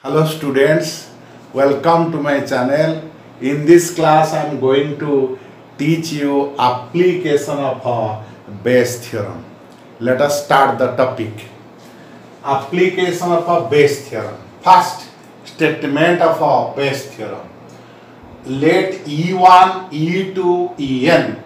Hello students, welcome to my channel. In this class I am going to teach you application of a Bayes theorem. Let us start the topic. Application of a Bayes theorem. First statement of a Bayes theorem. Let E1, E2, En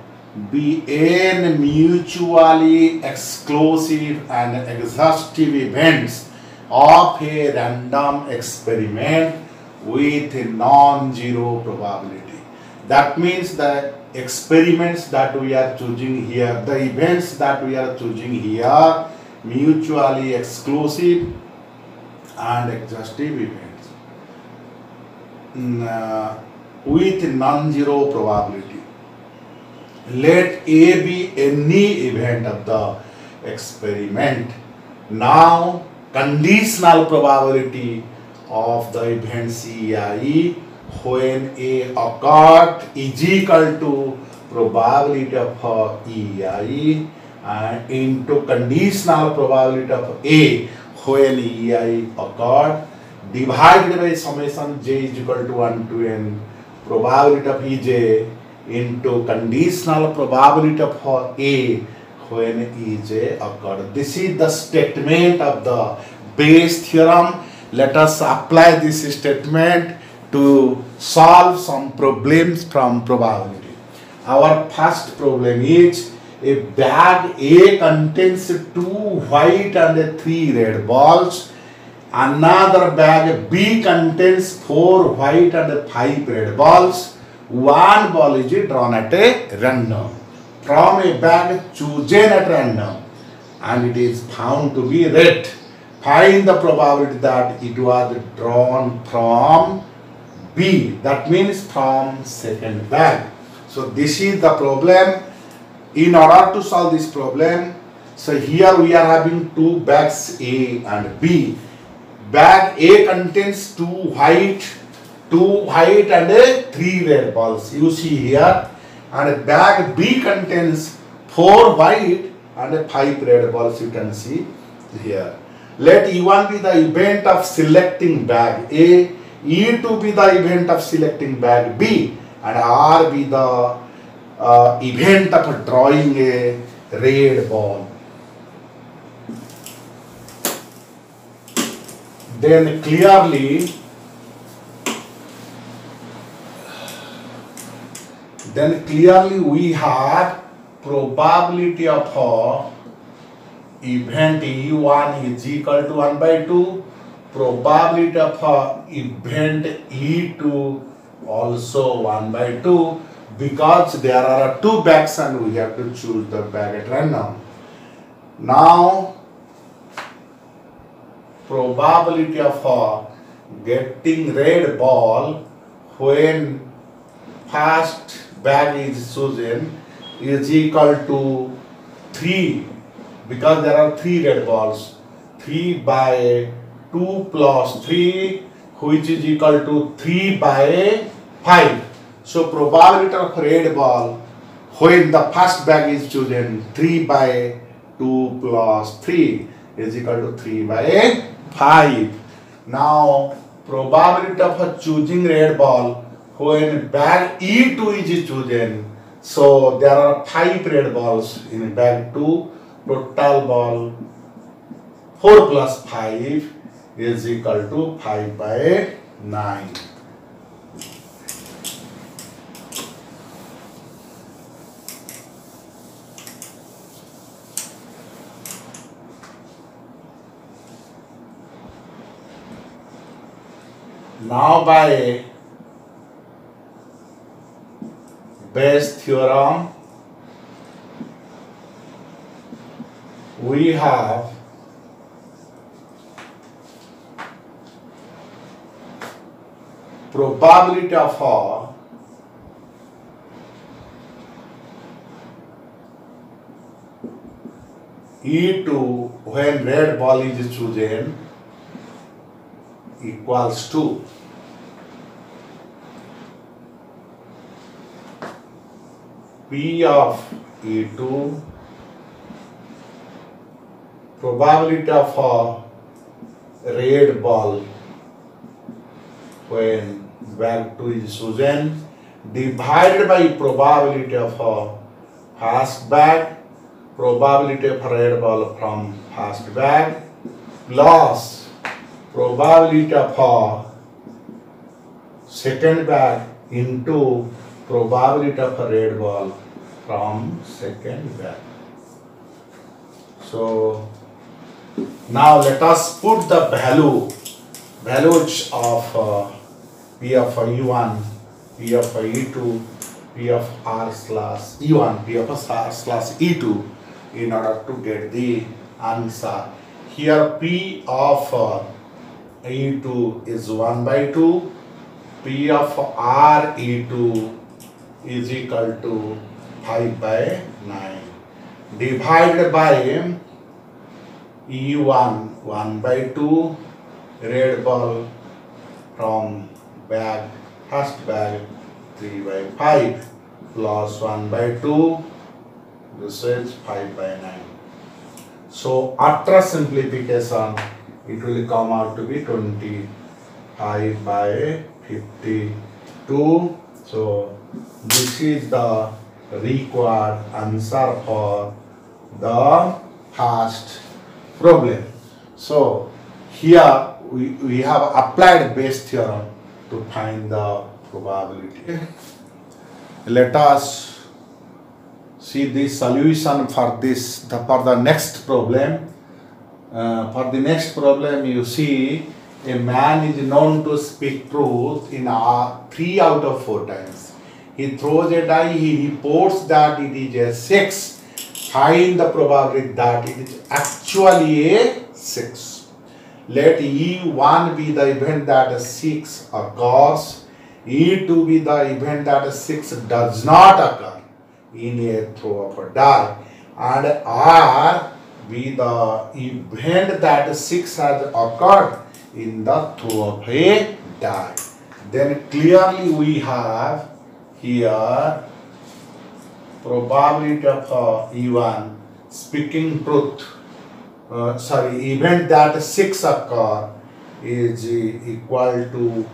be n mutually exclusive and exhaustive events of a random experiment with a non-zero probability. That means the experiments that we are choosing here, the events that we are choosing here, mutually exclusive and exhaustive events with non-zero probability. Let A be any event of the experiment. Now, conditional probability of the event CI when A occurred is equal to probability of EI and into conditional probability of A when EI occurred divided by summation J is equal to 1 to N probability of EJ into conditional probability of A when EJ occurred. This is the statement of the Bayes theorem. Let us apply this statement to solve some problems from probability. Our first problem is a bag A contains 2 white and 3 red balls. Another bag B contains 4 white and 5 red balls. One ball is drawn at a random from a bag chosen at random and it is found to be red. Find the probability that it was drawn from B, that means from second bag. So this is the problem. In order to solve this problem, so here we are having 2 bags A and B. Bag A contains 2 white and 3 red balls. You see here. And bag B contains 4 white and 5 red balls. You can see here. Let E1 be the event of selecting bag A, E2 be the event of selecting bag B, and R be the event of drawing a red ball. Then clearly we have probability of event E1 is equal to 1 by 2. Probability of event E2 also 1 by 2 because there are 2 bags and we have to choose the bag at random. Now, probability of getting red ball when first bag is chosen is equal to 3 because there are 3 red balls. 3 by 2 plus 3 which is equal to 3 by 5. So probability of red ball when the first bag is chosen 3 by 2 plus 3 is equal to 3 by 5. Now probability of choosing red ball when bag E2 is chosen, so there are 5 red balls in bag 2, total ball 4 plus 5 is equal to 5 by 9. Now by Bayes theorem, we have probability of E2 when red ball is chosen equals to P of E2 probability of red ball when back to is Susan, divided by probability of a fast bag, probability of a red ball from fast bag, plus probability of a second bag into probability of a red ball from second bag. So now let us put the values of P of E1, P of E2, P of R slash E1, P of R slash E2 in order to get the answer. Here P of E2 is 1 by 2, P of R E2 is equal to 5 by 9, divided by E1 1 by 2, red ball from bag, first bag 3 by 5, plus 1 by 2, this is 5 by 9. So after simplification, it will come out to be 25 by 52. So this is the required answer for the first problem. So here we have applied Bayes theorem to find the probability. Let us see the solution for this for the next problem. For the next problem, you see a man is known to speak truth in 3 out of 4 times. He throws a die, he reports that it is a 6. Find the probability that it is actually a 6. Let E1 be the event that 6 occurs, E2 be the event that 6 does not occur in a throw of a die, and R be the event that 6 has occurred in the throw of a die. Then clearly we have here probability of E1 speaking truth, event that 6 occur is equal to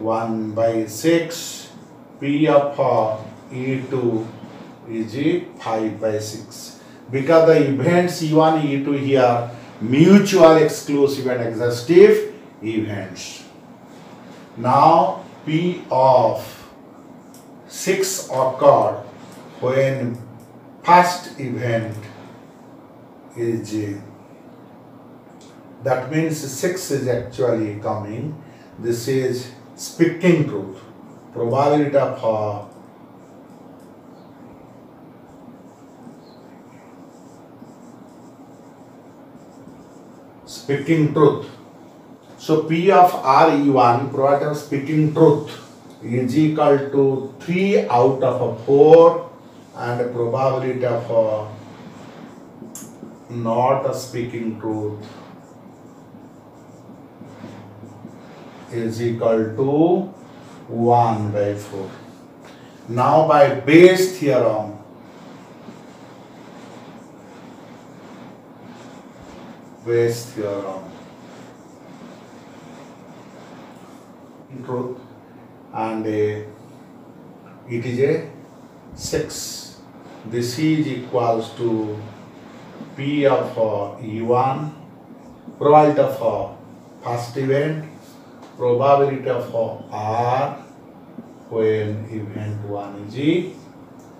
1 by 6, P of E2 is 5 by 6. Because the events E1, E2 here mutual exclusive and exhaustive events. Now P of 6 occurred when first event is that means 6 is actually coming. This is speaking truth. Probability of speaking truth. So P of RE1, probability of speaking truth, is equal to 3 out of 4, and probability of not speaking truth is equal to 1 by 4. Now by Bayes theorem, truth, and it is a 6. This is equals to P of E1, probability of first event, probability of R when event 1 is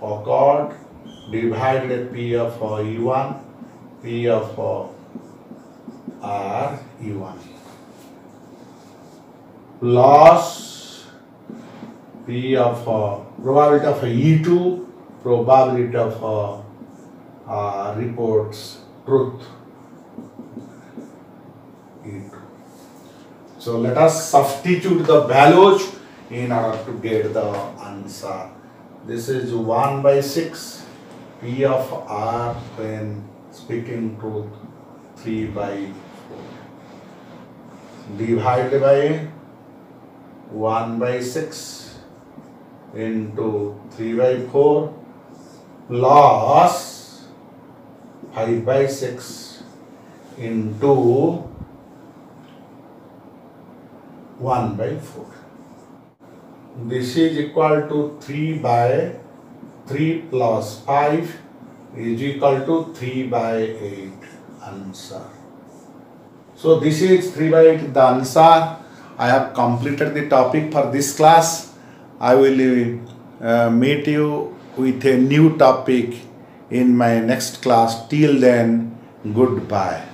occurred, divided P of E1, P of R E1, plus P of probability of E2, probability of reports truth E2. So let us substitute the values in order to get the answer. This is 1 by 6, P of R when speaking truth 3 by 4, divided by 1 by 6 into 3 by 4 plus 5 by 6 into 1 by 4. This is equal to 3 by 3 plus 5 is equal to 3 by 8 answer. So this is 3 by 8 the answer. I have completed the topic for this class. I will meet you with a new topic in my next class. Till then, goodbye.